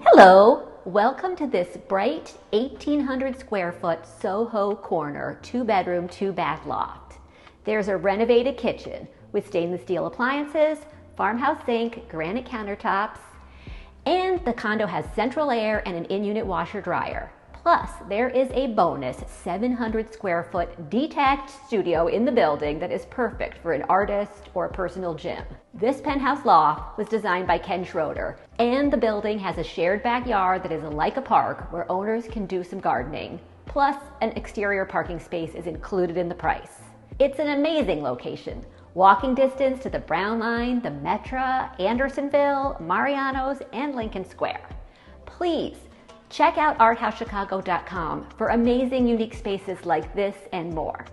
Hello, welcome to this bright 1,800 square foot SOHO corner, 2-bedroom, 2-bath loft. There's a renovated kitchen with stainless steel appliances, farmhouse sink, granite countertops, and the condo has central air and an in-unit washer dryer. Plus, there is a bonus 700 square foot detached studio in the building that is perfect for an artist or a personal gym. This penthouse loft was designed by Ken Schroeder, and the building has a shared backyard that is like a park where owners can do some gardening. Plus, an exterior parking space is included in the price. It's an amazing location. Walking distance to the Brown Line, the Metra, Andersonville, Mariano's, and Lincoln Square. Please check out arthousechicago.com for amazing unique spaces like this and more.